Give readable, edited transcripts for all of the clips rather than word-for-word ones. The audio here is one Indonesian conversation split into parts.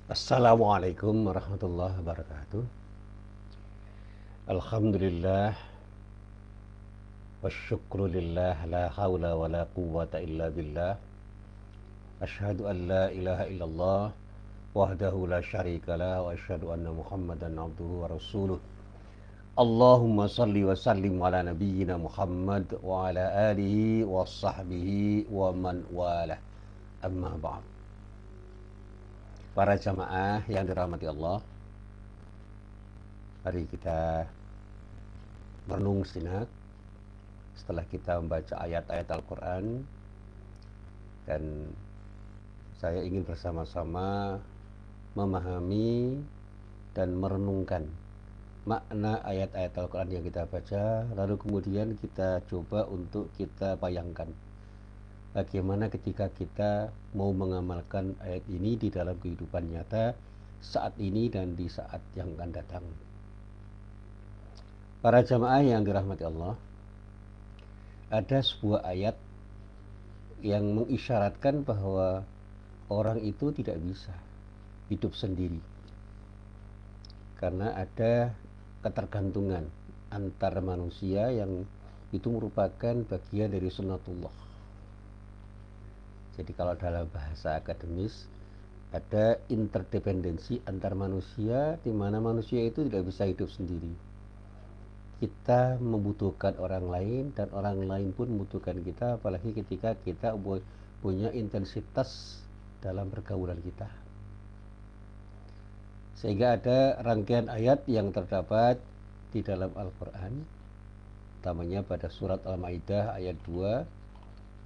Assalamualaikum warahmatullahi wabarakatuh. Alhamdulillah wasyukru lillah la hawla wa la quwwata illa billah. Asyhadu an la ilaha illallah wahdahu la syarika lah wa asyhadu anna Muhammadan abduhu wa rasuluh. Allahumma salli wa sallim ala nabiyyina Muhammad wa ala alihi wa sahbihi wa man walah. Amma ba'd. Para jamaah yang dirahmati Allah, hari kita merenung sejenak setelah kita membaca ayat-ayat Al-Quran, dan saya ingin bersama-sama memahami dan merenungkan makna ayat-ayat Al-Quran yang kita baca, lalu kemudian kita coba untuk kita bayangkan bagaimana ketika kita mau mengamalkan ayat ini di dalam kehidupan nyata saat ini dan di saat yang akan datang. Para jamaah yang dirahmati Allah, ada sebuah ayat yang mengisyaratkan bahwa orang itu tidak bisa hidup sendiri karena ada ketergantungan antar manusia yang itu merupakan bagian dari sunnatullah. Jadi kalau dalam bahasa akademis ada interdependensi antar manusia, di mana manusia itu tidak bisa hidup sendiri. Kita membutuhkan orang lain dan orang lain pun membutuhkan kita, apalagi ketika kita punya intensitas dalam pergaulan kita. Sehingga ada rangkaian ayat yang terdapat di dalam Al-Quran, utamanya pada surat Al-Maidah ayat 2,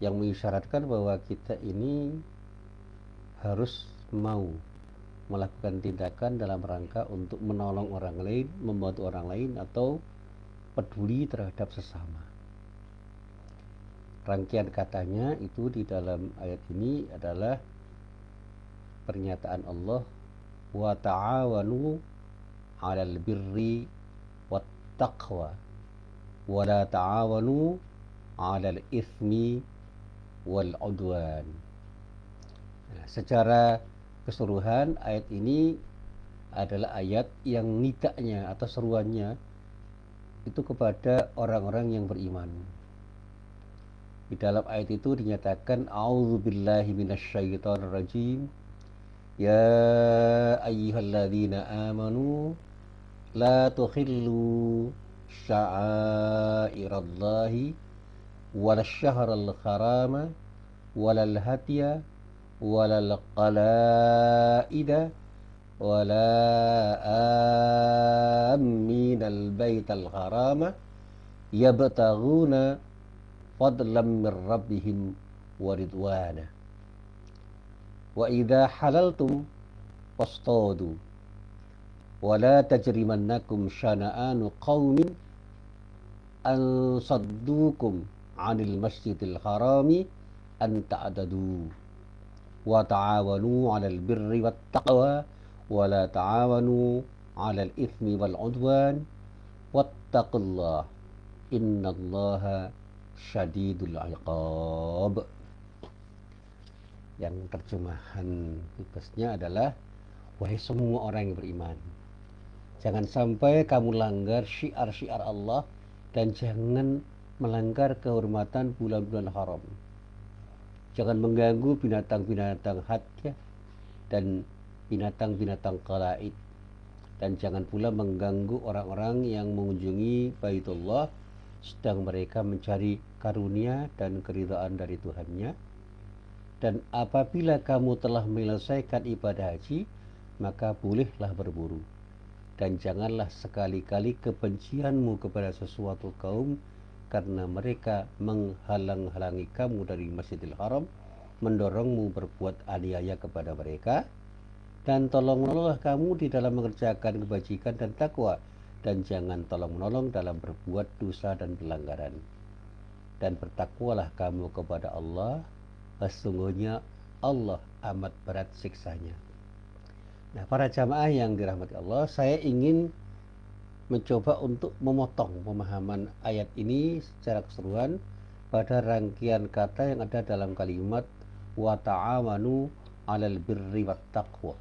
yang mengisyaratkan bahwa kita ini harus mau melakukan tindakan dalam rangka untuk menolong orang lain, membantu orang lain, atau peduli terhadap sesama. Rangkaian katanya itu di dalam ayat ini adalah pernyataan Allah, wa ta'awanu 'alal birri wat taqwa wa la ta'awanu 'alal itsmi wal 'udwan. Nah, secara keseluruhan ayat ini adalah ayat yang nidaknya atau seruannya itu kepada orang-orang yang beriman. Di dalam ayat itu dinyatakan, a'udzubillahi minasyaitonir rajim, ya ayyuhalladzina amanu la tukhillu sya'airallahi walasyahrul harama walal hadiya walal qalaida wala aminal baital harama yabtaghuna fadlam min rabbihim wa ridwana wa idza halaltum fastadu wa la tajrimannakum syana'anu qaumin an saddukum 'anil masjidil harami an ta'tadu wa ta'awanu 'alal birri wat taqwa wa la ta'awanu 'alal itsmi wal 'udwan wattaqullah innallaha syadidul 'iqab. Yang terjemahan bebasnya adalah, wahai semua orang yang beriman, jangan sampai kamu langgar syiar-syiar Allah dan jangan melanggar kehormatan bulan-bulan haram. Jangan mengganggu binatang-binatang hadya dan binatang-binatang qalaid, dan jangan pula mengganggu orang-orang yang mengunjungi Baitullah sedang mereka mencari karunia dan keridhaan dari Tuhannya. Dan apabila kamu telah menyelesaikan ibadah haji, maka bolehlah berburu, dan janganlah sekali-kali kebencianmu kepada sesuatu kaum karena mereka menghalang-halangi kamu dari Masjidil Haram, mendorongmu berbuat aniaya kepada mereka, dan tolong-menolonglah kamu di dalam mengerjakan kebajikan dan takwa, dan jangan tolong-menolong dalam berbuat dosa dan pelanggaran. Dan bertakwalah kamu kepada Allah, sesungguhnya Allah amat berat siksanya. Nah, para jamaah yang dirahmati Allah, saya ingin mencoba untuk memotong pemahaman ayat ini secara keseluruhan pada rangkaian kata yang ada dalam kalimat wa ta'awanu 'alal birri wat taqwa.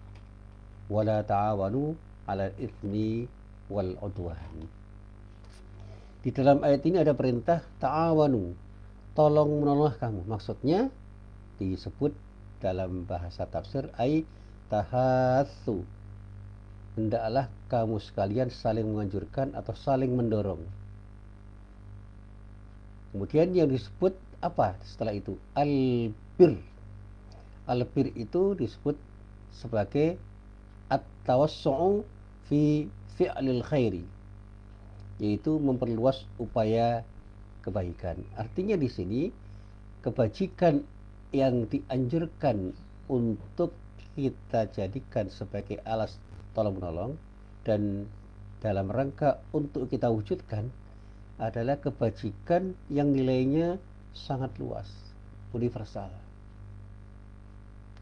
wala ta'awanu 'alal itsmi wal 'udwan. Di dalam ayat ini ada perintah ta'awanu, tolong menolong kamu. Maksudnya disebut dalam bahasa tafsir ai tahatsu, hendaklah kamu sekalian saling menganjurkan atau saling mendorong. Kemudian yang disebut apa setelah itu? Albir. Albir itu disebut sebagai at-tawassu'u fi fi'lil khairi, yaitu memperluas upaya kebaikan. Artinya di sini kebajikan yang dianjurkan untuk kita jadikan sebagai alas tolong menolong dan dalam rangka untuk kita wujudkan adalah kebajikan yang nilainya sangat luas, universal.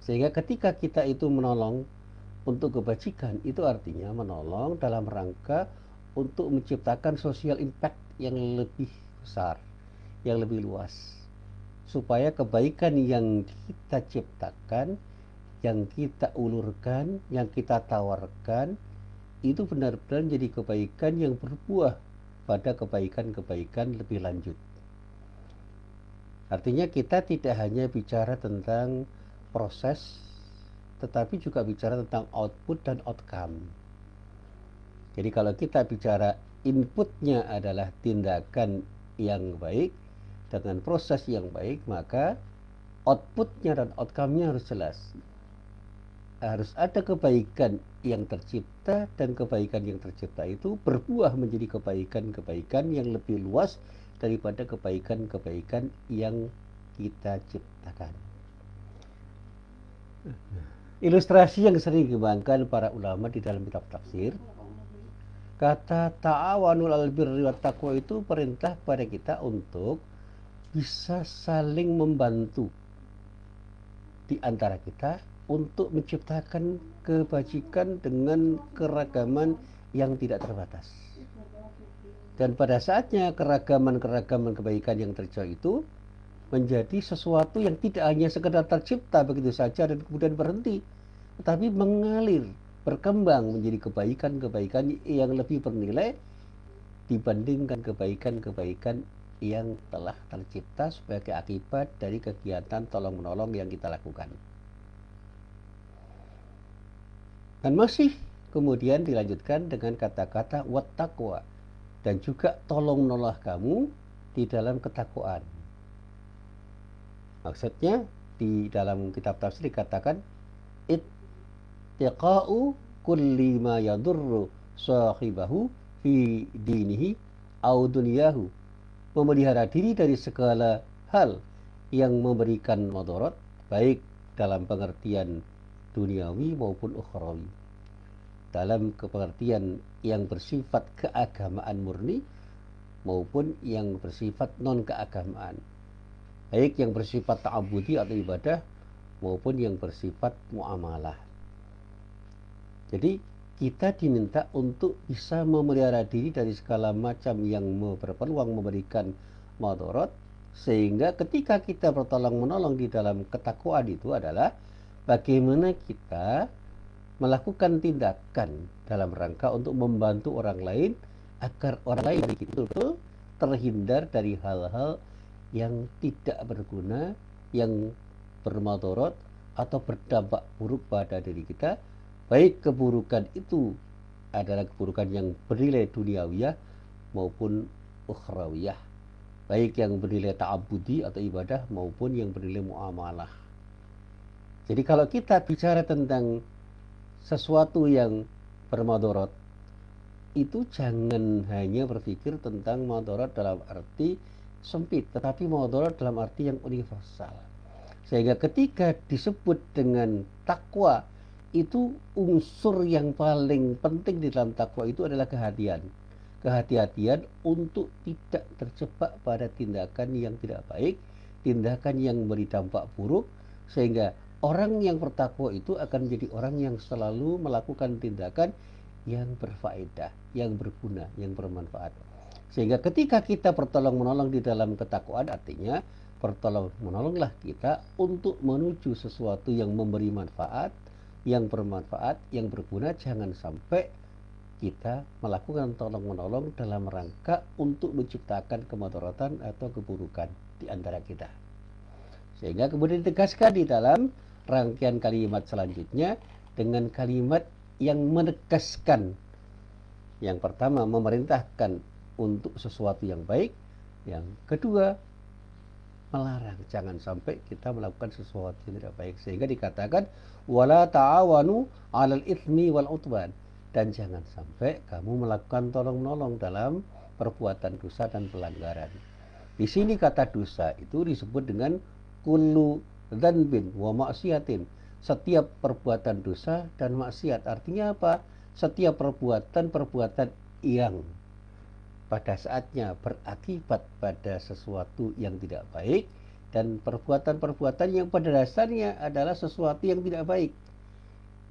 Sehingga ketika kita itu menolong untuk kebajikan, itu artinya menolong dalam rangka untuk menciptakan social impact yang lebih besar, yang lebih luas. Supaya kebaikan yang kita ciptakan, yang kita ulurkan, yang kita tawarkan, itu benar-benar menjadi kebaikan yang berbuah pada kebaikan-kebaikan lebih lanjut. Artinya kita tidak hanya bicara tentang proses, tetapi juga bicara tentang output dan outcome. Jadi kalau kita bicara inputnya adalah tindakan yang baik dengan proses yang baik, maka outputnya dan outcome-nya harus jelas. Harus ada kebaikan yang tercipta, dan kebaikan yang tercipta itu berbuah menjadi kebaikan-kebaikan yang lebih luas daripada kebaikan-kebaikan yang kita ciptakan. Ilustrasi yang sering dikembangkan para ulama di dalam kitab tafsir, kata ta'awanul 'alal birri wat taqwa itu perintah kepada kita untuk bisa saling membantu di antara kita untuk menciptakan kebajikan dengan keragaman yang tidak terbatas. Dan pada saatnya keragaman-keragaman kebaikan yang terjadi itu menjadi sesuatu yang tidak hanya sekedar tercipta begitu saja dan kemudian berhenti, tetapi mengalir, berkembang menjadi kebaikan-kebaikan yang lebih bernilai dibandingkan kebaikan-kebaikan yang telah tercipta sebagai akibat dari kegiatan tolong-menolong yang kita lakukan. Dan masih kemudian dilanjutkan dengan kata-kata wat taqwa, dan juga tolong menolong kamu di dalam ketakwaan. Maksudnya di dalam kitab tafsir dikatakan ittiqa'u kulli ma yadurru sahibahu fi dinihi au dunyahu, memelihara diri dari segala hal yang memberikan madarat, baik dalam pengertian duniawi maupun ukhrawi. Dalam pengertian yang bersifat keagamaan murni maupun yang bersifat non keagamaan, baik yang bersifat ta'abudi atau ibadah maupun yang bersifat muamalah. Jadi kita diminta untuk bisa memelihara diri dari segala macam yang berpeluang memberikan madarat, sehingga ketika kita bertolong menolong di dalam ketakwaan itu adalah bagaimana kita melakukan tindakan dalam rangka untuk membantu orang lain agar orang lain betul-betul terhindar dari hal-hal yang tidak berguna, yang bermadarat atau berdampak buruk pada diri kita, baik keburukan itu adalah keburukan yang bernilai duniawiyah maupun ukhrawiyah, baik yang bernilai ta'abudi atau ibadah maupun yang bernilai muamalah. Jadi kalau kita bicara tentang sesuatu yang bermadarat, itu jangan hanya berpikir tentang madarat dalam arti sempit, tetapi madarat dalam arti yang universal. Sehingga ketika disebut dengan takwa, itu unsur yang paling penting di dalam takwa itu adalah kehati-hatian untuk tidak terjebak pada tindakan yang tidak baik, tindakan yang memberi dampak buruk, sehingga orang yang bertakwa itu akan menjadi orang yang selalu melakukan tindakan yang berfaedah, yang berguna, yang bermanfaat. Sehingga ketika kita bertolong menolong di dalam ketakwaan, artinya bertolong menolonglah kita untuk menuju sesuatu yang memberi manfaat, yang bermanfaat, yang berguna. Jangan sampai kita melakukan tolong-menolong dalam rangka untuk menciptakan kemudaratan atau keburukan di antara kita. Sehingga kemudian ditegaskan di dalam rangkaian kalimat selanjutnya dengan kalimat yang menegaskan. Yang pertama, memerintahkan untuk sesuatu yang baik. Yang kedua, melarang jangan sampai kita melakukan sesuatu yang tidak baik. Sehingga dikatakan wala ta'awanu 'alal itsmi wal 'udwan, dan jangan sampai kamu melakukan tolong-menolong dalam perbuatan dosa dan pelanggaran. Di sini kata dosa itu disebut dengan kullu dzanbin wa maksiatin. Setiap perbuatan dosa dan maksiat. Artinya apa? Setiap perbuatan yang pada saatnya berakibat pada sesuatu yang tidak baik, dan perbuatan-perbuatan yang pada dasarnya adalah sesuatu yang tidak baik.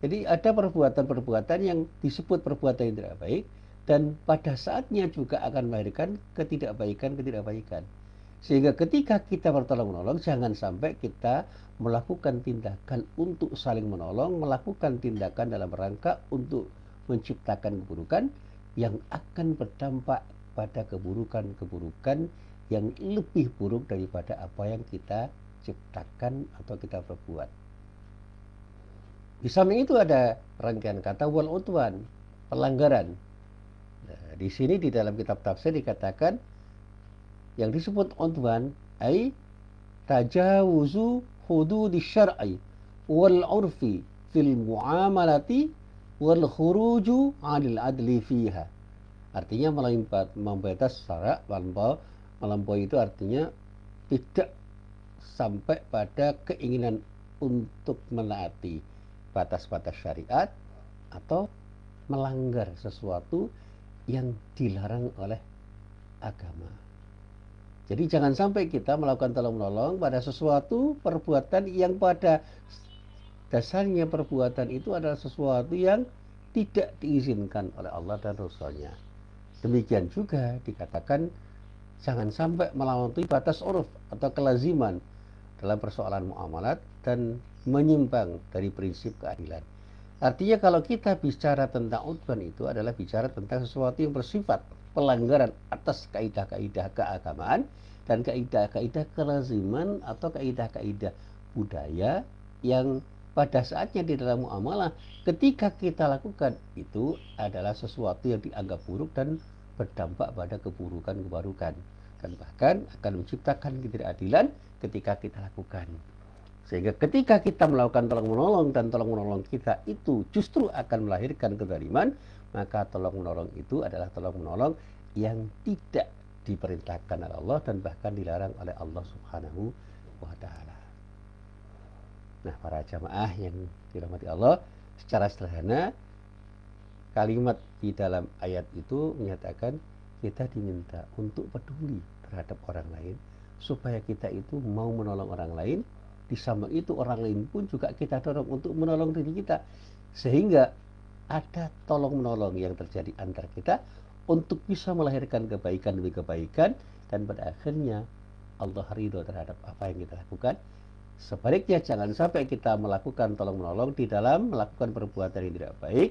Jadi ada perbuatan-perbuatan yang disebut perbuatan yang tidak baik, dan pada saatnya juga akan melahirkan ketidakbaikan. Sehingga ketika kita bertolong-menolong, jangan sampai kita melakukan tindakan untuk saling menolong, melakukan tindakan dalam rangka untuk menciptakan keburukan yang akan berdampak pada keburukan-keburukan yang lebih buruk daripada apa yang kita ciptakan atau kita perbuat. Di samping itu ada rangkaian kata wal udwan, pelanggaran. Nah, di sini di dalam kitab tafsir dikatakan yang disebut udwan ai tajawuzu hududi syar'i wal urfi fil muamalati wal khuruju 'anil adli fiha. Artinya membatas syarak, melampaui itu artinya tidak sampai pada keinginan untuk menaati batas-batas syariat atau melanggar sesuatu yang dilarang oleh agama. Jadi jangan sampai kita melakukan tolong-menolong pada sesuatu perbuatan yang pada dasarnya perbuatan itu adalah sesuatu yang tidak diizinkan oleh Allah dan Rasul-Nya. Demikian juga dikatakan jangan sampai melampaui batas uruf atau kelaziman dalam persoalan muamalat dan menyimpang dari prinsip keadilan. Artinya kalau kita bicara tentang udwan itu adalah bicara tentang sesuatu yang bersifat pelanggaran atas kaidah-kaidah keagamaan dan kaidah-kaidah kelaziman atau kaidah-kaidah budaya yang pada saatnya di dalam muamalah ketika kita lakukan itu adalah sesuatu yang dianggap buruk dan berdampak pada keburukan-keburukan, dan bahkan akan menciptakan ketidakadilan ketika kita lakukan. Sehingga ketika kita melakukan tolong-menolong dan tolong-menolong kita itu justru akan melahirkan kezaliman, maka tolong-menolong itu adalah tolong-menolong yang tidak diperintahkan oleh Allah dan bahkan dilarang oleh Allah Subhanahu wa Ta'ala. Nah, para jamaah yang dirahmati Allah, secara sederhana kalimat di dalam ayat itu menyatakan kita diminta untuk peduli terhadap orang lain supaya kita itu mau menolong orang lain. Di samping itu orang lain pun juga kita dorong untuk menolong diri kita, sehingga ada tolong menolong yang terjadi antara kita untuk bisa melahirkan kebaikan demi kebaikan, dan pada akhirnya Allah ridho terhadap apa yang kita lakukan. Sebaliknya jangan sampai kita melakukan tolong menolong di dalam melakukan perbuatan yang tidak baik,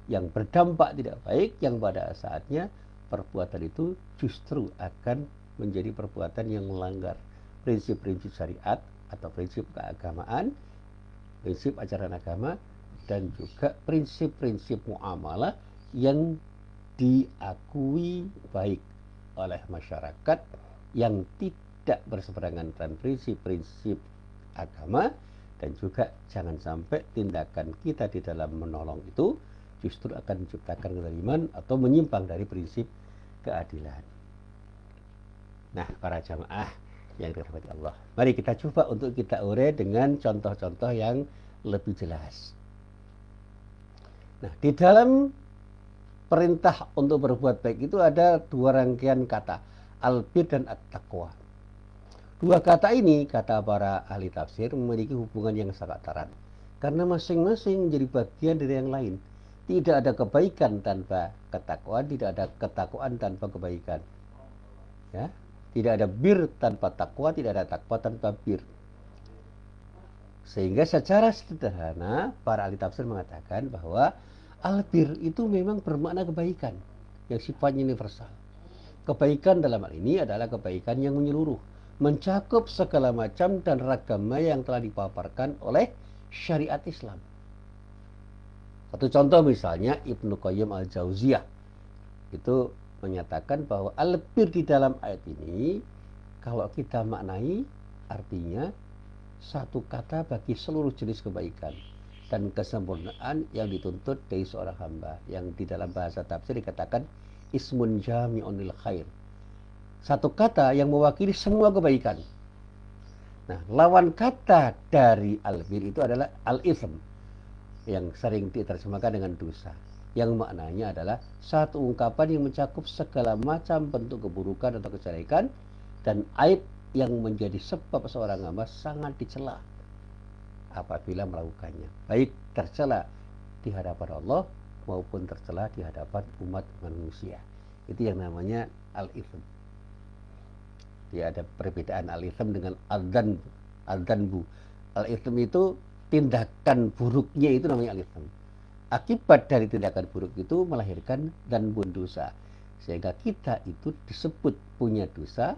yang berdampak tidak baik, yang pada saatnya perbuatan itu justru akan menjadi perbuatan yang melanggar prinsip-prinsip syariat atau prinsip keagamaan, prinsip ajaran agama, dan juga prinsip-prinsip muamalah yang diakui baik oleh masyarakat yang tidak berseberangan dengan prinsip-prinsip agama. Dan juga jangan sampai tindakan kita di dalam menolong itu justru akan menciptakan kezaliman atau menyimpang dari prinsip keadilan. Nah, para jamaah yang dirahmati Allah, mari kita coba untuk kita uraikan dengan contoh-contoh yang lebih jelas. Nah, di dalam perintah untuk berbuat baik itu ada dua rangkaian kata, al-bir dan at-taqwa. Dua kata ini, kata para ahli tafsir, memiliki hubungan yang sangat erat karena masing-masing menjadi bagian dari yang lain. Tidak ada kebaikan tanpa ketakwaan, tidak ada ketakwaan tanpa kebaikan. Ya, tidak ada bir tanpa takwa, tidak ada takwa tanpa bir. Sehingga secara sederhana para ahli tafsir mengatakan bahwa albir itu memang bermakna kebaikan yang sifatnya universal. Kebaikan dalam hal ini adalah kebaikan yang menyeluruh, mencakup segala macam dan ragamnya yang telah dipaparkan oleh syariat Islam. Satu contoh misalnya Ibnu Qayyim al-Jauziyah itu menyatakan bahwa albir di dalam ayat ini kalau kita maknai artinya satu kata bagi seluruh jenis kebaikan dan kesempurnaan yang dituntut dari seorang hamba, yang di dalam bahasa tafsir dikatakan ismun jami'un lil khair. Satu kata yang mewakili semua kebaikan. Nah, lawan kata dari albir itu adalah al-ithm, yang sering diterjemahkan dengan dosa, yang maknanya adalah satu ungkapan yang mencakup segala macam bentuk keburukan atau kejelekan dan aib yang menjadi sebab seorang hamba sangat dicela apabila melakukannya, baik tercela di hadapan Allah maupun tercela di hadapan umat manusia. Itu yang namanya al-ithm. Ya, ada perbedaan al-ithm dengan al-dhanbu. Al-ithm itu tindakan buruknya, itu namanya al-ithm. Akibat dari tindakan buruk itu melahirkan dhanbun, dosa. Sehingga kita itu disebut punya dosa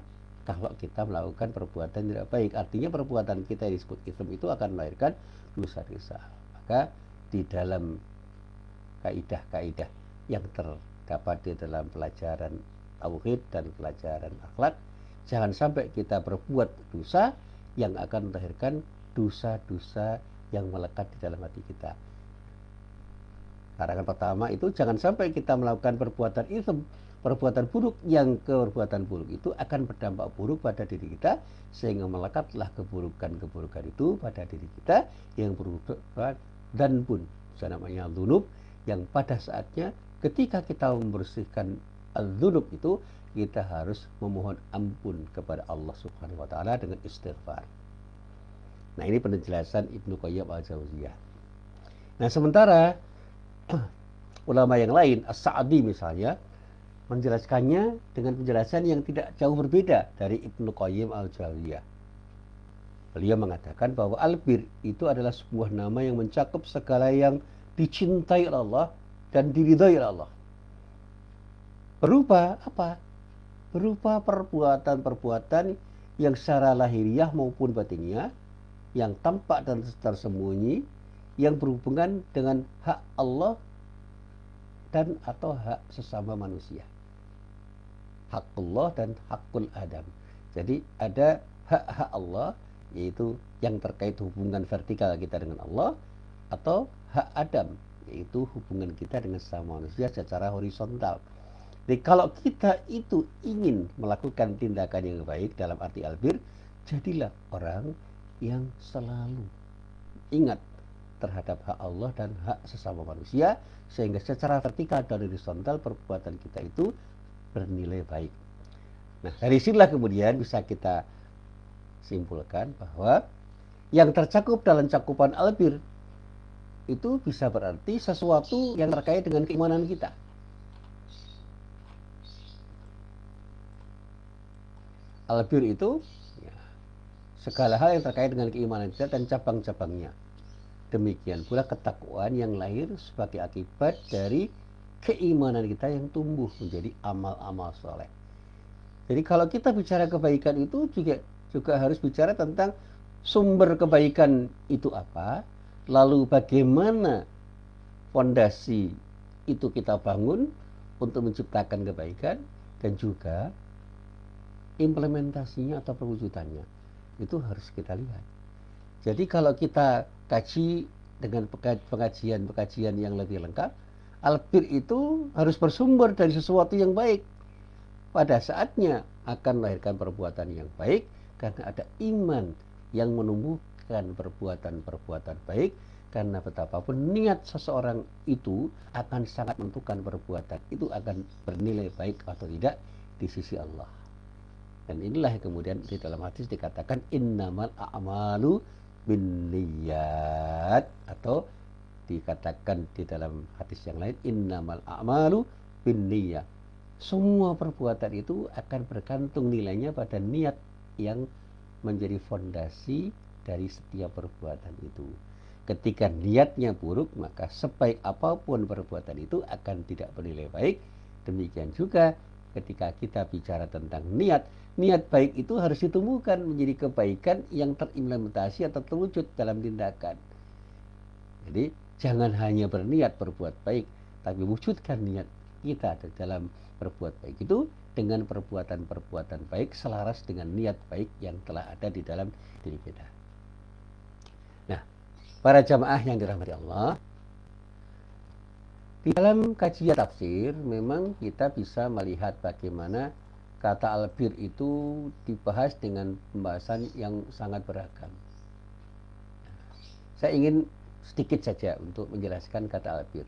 kalau kita melakukan perbuatan tidak baik. Artinya perbuatan kita yang disebut ithm itu akan melahirkan dosa-dosa. Maka di dalam kaidah-kaidah yang terdapat di dalam pelajaran tauhid dan pelajaran akhlak, jangan sampai kita berbuat dosa yang akan melahirkan dosa-dosa yang melekat di dalam hati kita. Larangan pertama itu jangan sampai kita melakukan perbuatan ithm, perbuatan buruk, yang perbuatan buruk itu akan berdampak buruk pada diri kita sehingga melekatlah keburukan-keburukan itu pada diri kita yang berupa dhanbun, namanya dzunub, yang pada saatnya ketika kita membersihkan dzunub itu kita harus memohon ampun kepada Allah Subhanahu wa taala dengan istighfar. Nah, ini penjelasan Ibnu Qayyim al-Jauziyah. Nah, sementara ulama yang lain, As-Sa'di misalnya, menjelaskannya dengan penjelasan yang tidak jauh berbeda dari Ibnu Qayyim al-Jauziyah. Beliau mengatakan bahwa albir itu adalah sebuah nama yang mencakup segala yang dicintai oleh Allah dan diridhai oleh Allah. Berupa apa? Berupa perbuatan-perbuatan yang secara lahiriah maupun batiniah, yang tampak dan tersembunyi, yang berhubungan dengan hak Allah dan atau hak sesama manusia. Hakullah dan hakul Adam. Jadi ada hak-hak Allah, yaitu yang terkait hubungan vertikal kita dengan Allah, atau hak Adam, yaitu hubungan kita dengan sesama manusia secara horizontal. Jadi kalau kita itu ingin melakukan tindakan yang baik dalam arti albir, jadilah orang yang selalu ingat terhadap hak Allah dan hak sesama manusia, sehingga secara vertikal dan horizontal perbuatan kita itu bernilai baik. Nah, dari sinilah kemudian bisa kita simpulkan bahwa yang tercakup dalam cakupan albir itu bisa berarti sesuatu yang terkait dengan keimanan kita. Albir itu ya, segala hal yang terkait dengan keimanan kita dan cabang-cabangnya. Demikian pula ketakwaan yang lahir sebagai akibat dari keimanan kita yang tumbuh menjadi amal-amal soleh. Jadi kalau kita bicara kebaikan itu juga harus bicara tentang sumber kebaikan itu apa, lalu bagaimana fondasi itu kita bangun untuk menciptakan kebaikan, dan juga implementasinya atau perwujudannya. Itu harus kita lihat. Jadi kalau kita kaji dengan pengajian-pengajian yang lebih lengkap, albir itu harus bersumber dari sesuatu yang baik. Pada saatnya akan melahirkan perbuatan yang baik karena ada iman yang menumbuhkan perbuatan-perbuatan baik, karena betapapun niat seseorang itu akan sangat menentukan perbuatan itu akan bernilai baik atau tidak di sisi Allah. Dan inilah yang kemudian di dalam hadis dikatakan innamal a'malu binniyat, atau dikatakan di dalam hadis yang lain innamal a'malu binniyat. Semua perbuatan itu akan bergantung nilainya pada niat yang menjadi fondasi dari setiap perbuatan itu. Ketika niatnya buruk, maka sebaik apapun perbuatan itu akan tidak bernilai baik. Demikian juga ketika kita bicara tentang niat, niat baik itu harus ditumbuhkan menjadi kebaikan yang terimplementasi atau terwujud dalam tindakan. Jadi jangan hanya berniat berbuat baik, tapi wujudkan niat kita dalam berbuat baik itu dengan perbuatan-perbuatan baik selaras dengan niat baik yang telah ada di dalam diri kita. Nah, para jamaah yang dirahmati Allah, di dalam kajian tafsir memang kita bisa melihat bagaimana kata albir itu dibahas dengan pembahasan yang sangat beragam. Saya ingin sedikit saja untuk menjelaskan kata albir.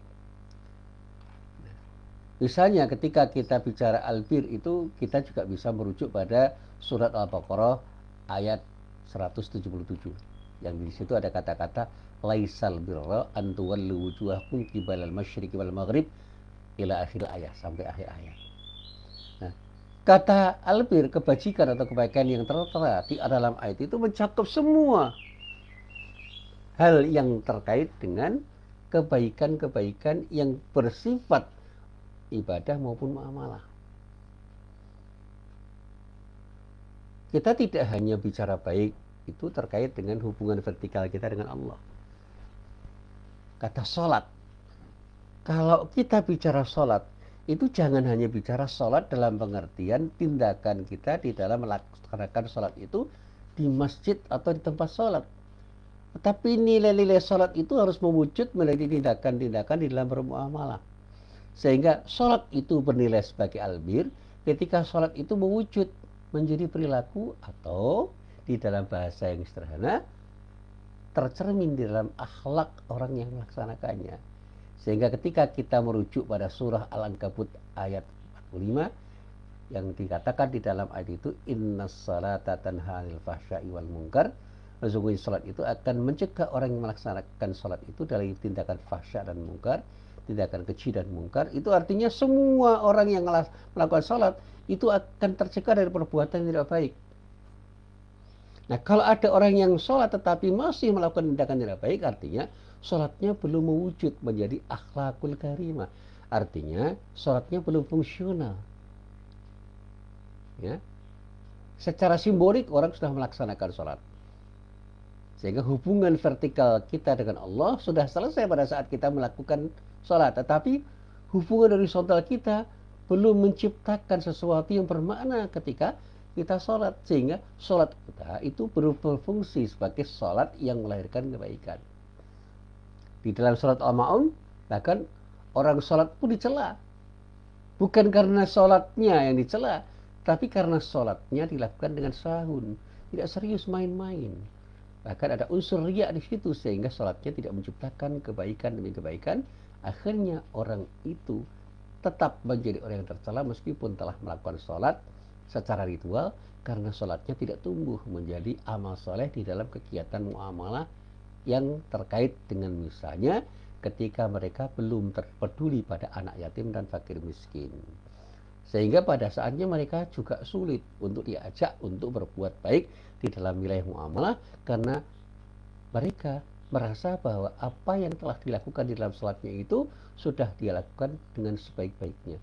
Misalnya ketika kita bicara albir itu kita juga bisa merujuk pada surat Al-Baqarah ayat 177 yang di situ ada kata-kata laisal birra an tuwallu wujuhakum qibalal masyriqi wal maghrib ila akhir ayat, sampai akhir ayat. Nah, kata albir, kebajikan atau kebaikan yang tertera di dalam ayat itu mencakup semua hal yang terkait dengan kebaikan-kebaikan yang bersifat ibadah maupun muamalah. Kita tidak hanya bicara baik itu terkait dengan hubungan vertikal kita dengan Allah. Kata sholat, kalau kita bicara sholat, itu jangan hanya bicara sholat dalam pengertian tindakan kita di dalam melaksanakan sholat itu di masjid atau di tempat sholat. Tetapi nilai-nilai sholat itu harus mewujud melalui tindakan-tindakan di dalam bermuamalah. Sehingga sholat itu bernilai sebagai albir ketika sholat itu mewujud menjadi perilaku atau di dalam bahasa yang sederhana tercermin di dalam akhlak orang yang melaksanakannya. Sehingga ketika kita merujuk pada surah Al-Ankabut ayat 45 yang dikatakan di dalam ayat itu innas salata tanha 'anil fahsya'i wal munkar, sesungguhnya salat itu akan mencegah orang yang melaksanakan salat itu dari tindakan fahsya dan munkar, tindakan keji dan munkar. Itu artinya semua orang yang melakukan salat itu akan tercegah dari perbuatan yang tidak baik. Nah, kalau ada orang yang sholat tetapi masih melakukan tindakan tidak baik, artinya sholatnya belum mewujud menjadi akhlakul karimah. Artinya sholatnya belum fungsional. Ya. Secara simbolik orang sudah melaksanakan sholat. Sehingga hubungan vertikal kita dengan Allah sudah selesai pada saat kita melakukan sholat. Tetapi hubungan horizontal kita belum menciptakan sesuatu yang bermakna ketika kita sholat, sehingga sholat kita itu berfungsi sebagai sholat yang melahirkan kebaikan. Di dalam sholat Al-Ma'un bahkan orang sholat pun dicela, bukan karena sholatnya yang dicela, tapi karena sholatnya dilakukan dengan sahun, tidak serius main-main. Bahkan ada unsur riya di situ sehingga sholatnya tidak menciptakan kebaikan demi kebaikan. Akhirnya orang itu tetap menjadi orang yang tercela meskipun telah melakukan sholat secara ritual, karena sholatnya tidak tumbuh menjadi amal soleh di dalam kegiatan muamalah yang terkait dengan misalnya ketika mereka belum terpeduli pada anak yatim dan fakir miskin. Sehingga pada saatnya mereka juga sulit untuk diajak untuk berbuat baik di dalam wilayah muamalah karena mereka merasa bahwa apa yang telah dilakukan di dalam sholatnya itu sudah dia lakukan dengan sebaik-baiknya.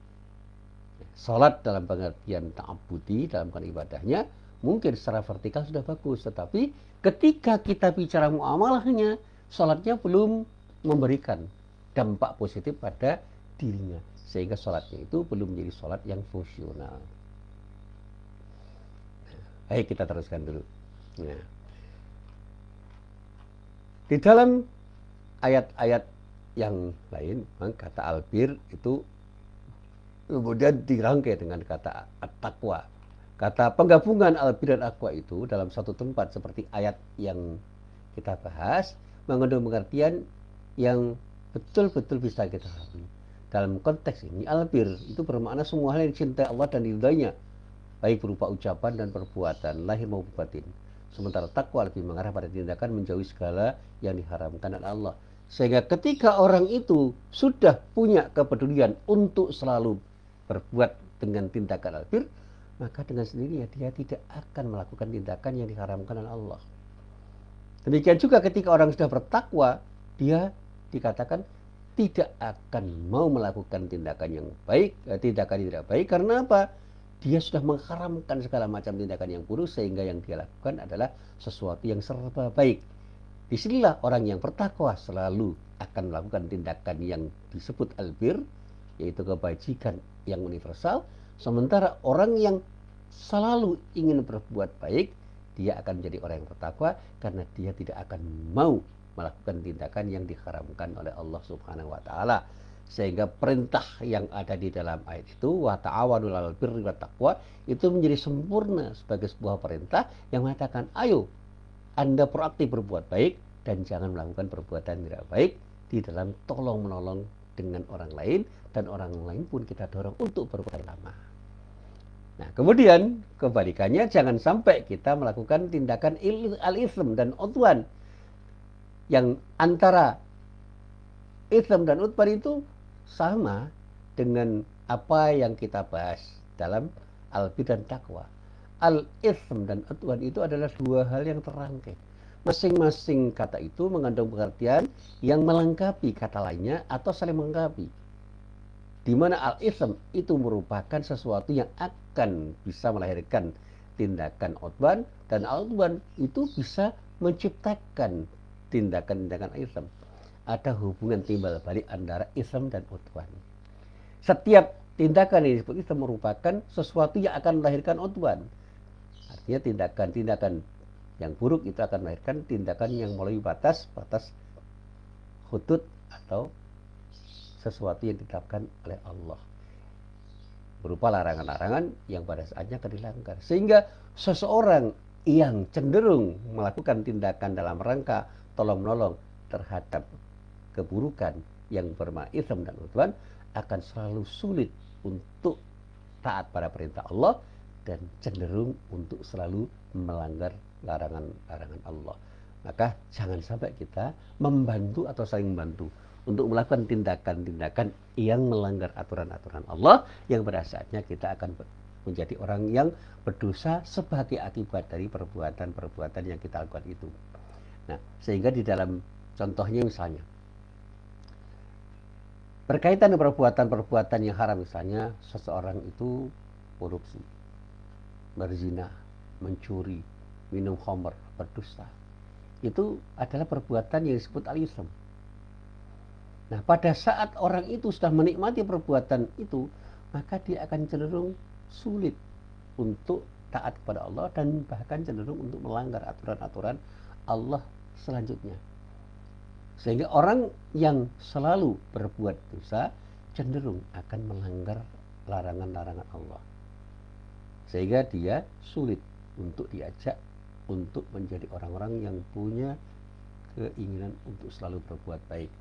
Salat dalam pengertian ta'abudi, dalam ibadahnya mungkin secara vertikal sudah bagus, tetapi ketika kita bicara muamalahnya, salatnya belum memberikan dampak positif pada dirinya, sehingga salatnya itu belum menjadi salat yang fungsional. Baik, kita teruskan dulu. Nah, di dalam ayat-ayat yang lain, kata albir itu kemudian dirangkai dengan kata at-taqwa. Kata penggabungan albir dan aqua itu dalam satu tempat seperti ayat yang kita bahas mengandung pengertian yang betul-betul bisa kita pahami. Dalam konteks ini albir itu bermakna semua hal yang dicintai Allah dan diridainya, baik berupa ucapan dan perbuatan lahir maupun batin. Sementara takwa lebih mengarah pada tindakan menjauhi segala yang diharamkan oleh Allah. Sehingga ketika orang itu sudah punya kepedulian untuk selalu berbuat dengan tindakan albir, maka dengan sendirinya dia tidak akan melakukan tindakan yang diharamkan oleh Allah. Demikian juga ketika orang sudah bertakwa, dia dikatakan tidak akan mau melakukan tindakan yang baik, tindakan yang tidak baik. Karena apa? Dia sudah mengharamkan segala macam tindakan yang buruk, sehingga yang dia lakukan adalah sesuatu yang serba baik. Disinilah orang yang bertakwa selalu akan melakukan tindakan yang disebut albir, yaitu kebajikan yang universal. Sementara orang yang selalu ingin berbuat baik, dia akan menjadi orang yang bertakwa karena dia tidak akan mau melakukan tindakan yang diharamkan oleh Allah Subhanahu wa taala. Sehingga perintah yang ada di dalam ayat itu, wa ta'awanu 'alal birri wat taqwa, itu menjadi sempurna sebagai sebuah perintah yang mengatakan, ayo Anda proaktif berbuat baik dan jangan melakukan perbuatan tidak baik di dalam tolong menolong dengan orang lain, dan orang lain pun kita dorong untuk berbuat sama. Nah, kemudian kebalikannya, jangan sampai kita melakukan tindakan al-ism dan udwan, yang antara ism dan udwan itu sama dengan apa yang kita bahas dalam al-bir dan taqwa. Al-ism dan udwan itu adalah dua hal yang terangkai. Masing-masing kata itu mengandung pengertian yang melengkapi kata lainnya atau saling melengkapi. Di mana al-ism itu merupakan sesuatu yang akan bisa melahirkan tindakan udwan, dan al-udwan itu bisa menciptakan tindakan-tindakan ism. Ada hubungan timbal balik antara ism dan udwan. Setiap tindakan yang disebut ism merupakan sesuatu yang akan melahirkan udwan. Artinya tindakan-tindakan yang buruk itu akan melahirkan tindakan yang melalui batas hudud atau sesuatu yang ditetapkan oleh Allah, berupa larangan-larangan yang pada saatnya akan dilanggar. Sehingga seseorang yang cenderung melakukan tindakan dalam rangka tolong-menolong terhadap keburukan yang bermakna ism dan udwan akan selalu sulit untuk taat pada perintah Allah dan cenderung untuk selalu melanggar larangan-larangan Allah. Maka jangan sampai kita membantu atau saling membantu untuk melakukan tindakan-tindakan yang melanggar aturan-aturan Allah, yang pada saatnya kita akan menjadi orang yang berdosa sebagai akibat dari perbuatan-perbuatan yang kita lakukan itu. Nah, sehingga di dalam contohnya misalnya berkaitan dengan perbuatan-perbuatan yang haram, misalnya seseorang itu korupsi, berzina, mencuri, minum khamr, berdusta. Itu adalah perbuatan yang disebut al-ism. Nah, pada saat orang itu sudah menikmati perbuatan itu, maka dia akan cenderung sulit untuk taat kepada Allah dan bahkan cenderung untuk melanggar aturan-aturan Allah selanjutnya. Sehingga orang yang selalu berbuat dosa cenderung akan melanggar larangan-larangan Allah. Sehingga dia sulit untuk diajak untuk menjadi orang-orang yang punya keinginan untuk selalu berbuat baik.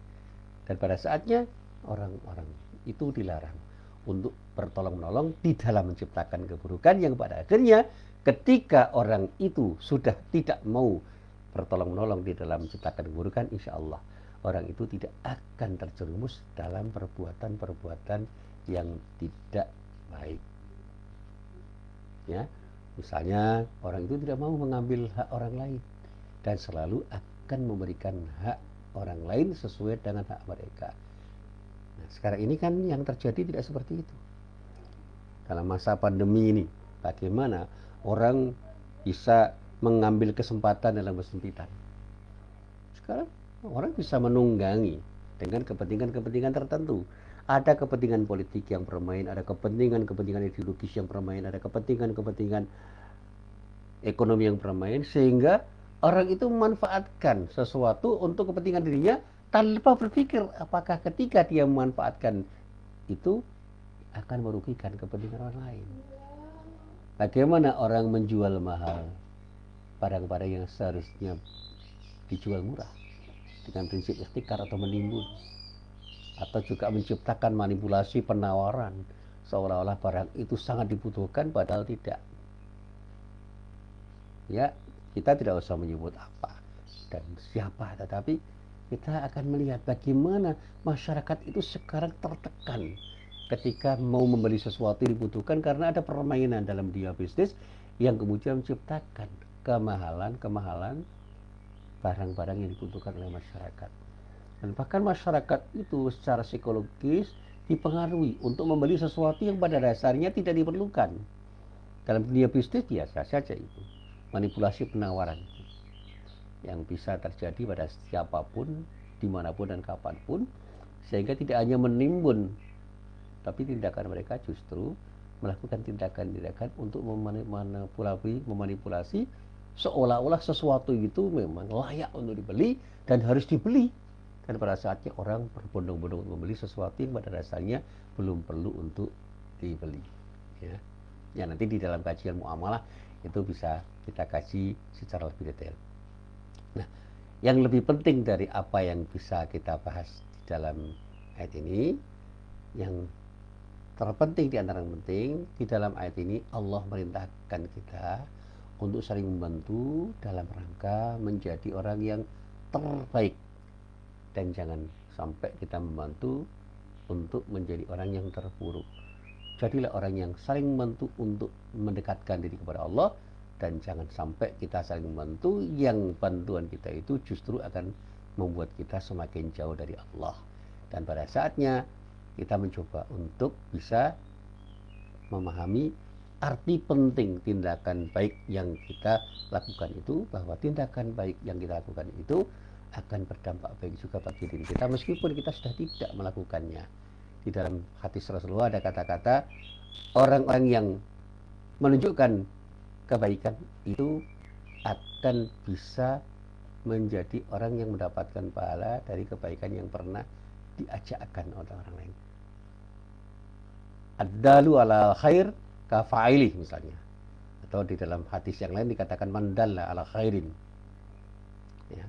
Dan pada saatnya orang-orang itu dilarang untuk bertolong-menolong di dalam menciptakan keburukan, yang pada akhirnya ketika orang itu sudah tidak mau bertolong-menolong di dalam menciptakan keburukan, insya Allah orang itu tidak akan terjerumus dalam perbuatan-perbuatan yang tidak baik. Ya, misalnya orang itu tidak mau mengambil hak orang lain dan selalu akan memberikan hak orang lain sesuai dengan hak mereka. Nah, sekarang ini kan yang terjadi tidak seperti itu. Dalam masa pandemi ini, bagaimana orang bisa mengambil kesempatan dalam kesempitan? Sekarang orang bisa menunggangi dengan kepentingan-kepentingan tertentu. Ada kepentingan politik yang bermain, ada kepentingan-kepentingan ideologis yang bermain, ada kepentingan-kepentingan ekonomi yang bermain, sehingga orang itu memanfaatkan sesuatu untuk kepentingan dirinya tanpa berpikir apakah ketika dia memanfaatkan itu akan merugikan kepentingan orang lain. Bagaimana orang menjual mahal barang-barang yang seharusnya dijual murah dengan prinsip ikhtikar atau menimbun, atau juga menciptakan manipulasi penawaran seolah-olah barang itu sangat dibutuhkan padahal tidak. Ya, kita tidak usah menyebut apa dan siapa, tetapi kita akan melihat bagaimana masyarakat itu sekarang tertekan ketika mau membeli sesuatu yang dibutuhkan, karena ada permainan dalam dunia bisnis yang kemudian menciptakan kemahalan-kemahalan barang-barang yang dibutuhkan oleh masyarakat. Dan bahkan masyarakat itu secara psikologis dipengaruhi untuk membeli sesuatu yang pada dasarnya tidak diperlukan. Dalam dunia bisnis biasa saja itu. Manipulasi penawaran yang bisa terjadi pada siapapun, dimanapun dan kapanpun, sehingga tidak hanya menimbun, tapi tindakan mereka justru melakukan tindakan-tindakan untuk memanipulasi seolah-olah sesuatu itu memang layak untuk dibeli dan harus dibeli. Dan pada saatnya orang berbondong-bondong membeli sesuatu yang pada dasarnya belum perlu untuk dibeli. Ya, nanti di dalam kajian muamalah itu bisa kita kaji secara lebih detail. Nah, yang lebih penting dari apa yang bisa kita bahas di dalam ayat ini, yang terpenting di antara yang penting, di dalam ayat ini Allah merintahkan kita untuk saling membantu dalam rangka menjadi orang yang terbaik. Dan jangan sampai kita membantu untuk menjadi orang yang terpuruk. Jadilah orang yang saling membantu untuk mendekatkan diri kepada Allah, dan jangan sampai kita saling membantu yang bantuan kita itu justru akan membuat kita semakin jauh dari Allah. Dan pada saatnya kita mencoba untuk bisa memahami arti penting tindakan baik yang kita lakukan itu, bahwa tindakan baik yang kita lakukan itu akan berdampak baik juga bagi diri kita meskipun kita sudah tidak melakukannya. Di dalam hadis Rasulullah ada kata-kata, orang-orang yang menunjukkan kebaikan itu akan bisa menjadi orang yang mendapatkan pahala dari kebaikan yang pernah diajakkan oleh orang lain. Ad-dalu ala khair kafa'ilih misalnya. Atau di dalam hadis yang lain dikatakan mandalla ala khairin. Ya.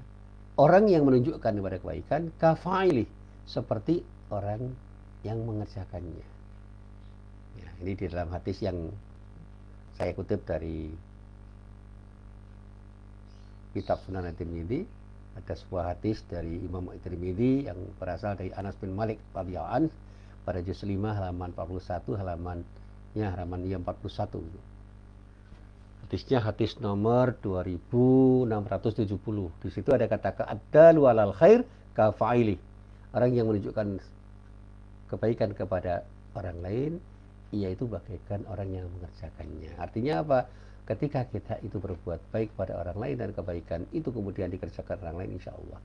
Orang yang menunjukkan kepada kebaikan kafa'ilih, seperti orang yang mengerjakannya. Ya, ini di dalam hadis yang saya kutip dari kitab Sunan At-Tirmidzi. Ada sebuah hadis dari Imam At-Tirmidzi yang berasal dari Anas bin Malik radhiyallahu anhu pada juz 5 halaman 41, halaman 41. Hadisnya hadis nomor 2670. Di situ ada kata ad-dalu alal khair kafa'ili. Orang yang menunjukkan kebaikan kepada orang lain, yaitu bagaikan orang yang mengerjakannya. Artinya apa? Ketika kita itu berbuat baik pada orang lain dan kebaikan itu kemudian dikerjakan orang lain, insya Allah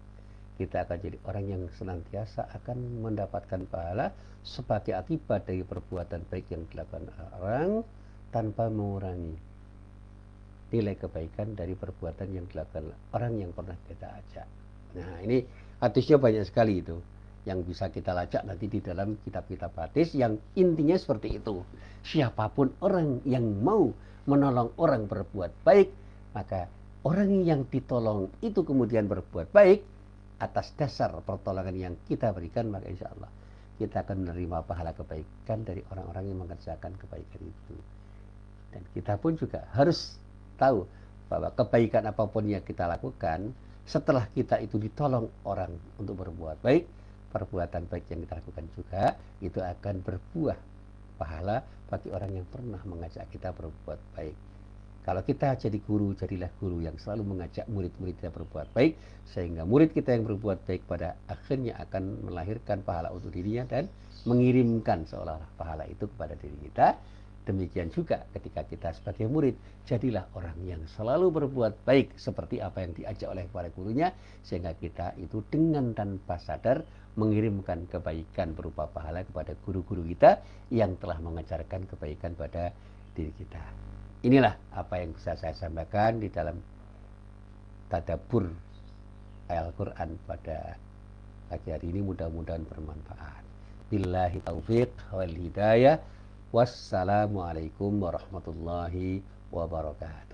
kita akan jadi orang yang senantiasa akan mendapatkan pahala sebagai akibat dari perbuatan baik yang dilakukan orang, tanpa mengurangi nilai kebaikan dari perbuatan yang dilakukan orang yang pernah kita ajak. Nah, ini hadisnya banyak sekali itu yang bisa kita lacak nanti di dalam kitab-kitab hadis yang intinya seperti itu. Siapapun orang yang mau menolong orang berbuat baik, maka orang yang ditolong itu kemudian berbuat baik atas dasar pertolongan yang kita berikan, maka insya Allah kita akan menerima pahala kebaikan dari orang-orang yang mengerjakan kebaikan itu. Dan kita pun juga harus tahu bahwa kebaikan apapun yang kita lakukan, setelah kita itu ditolong orang untuk berbuat baik, perbuatan baik yang kita lakukan juga itu akan berbuah pahala bagi orang yang pernah mengajak kita berbuat baik. Kalau kita jadi guru, jadilah guru yang selalu mengajak murid-murid kita berbuat baik, sehingga murid kita yang berbuat baik pada akhirnya akan melahirkan pahala untuk dirinya dan mengirimkan seolah-olah pahala itu kepada diri kita. Demikian juga ketika kita sebagai murid, jadilah orang yang selalu berbuat baik seperti apa yang diajak oleh para gurunya, sehingga kita itu dengan tanpa sadar mengirimkan kebaikan berupa pahala kepada guru-guru kita yang telah mengajarkan kebaikan pada diri kita. Inilah apa yang bisa saya sampaikan di dalam tadabbur Al-Quran pada pagi hari ini. Mudah-mudahan bermanfaat. Billahi taufiq wal hidayah. Wassalamualaikum warahmatullahi wabarakatuh.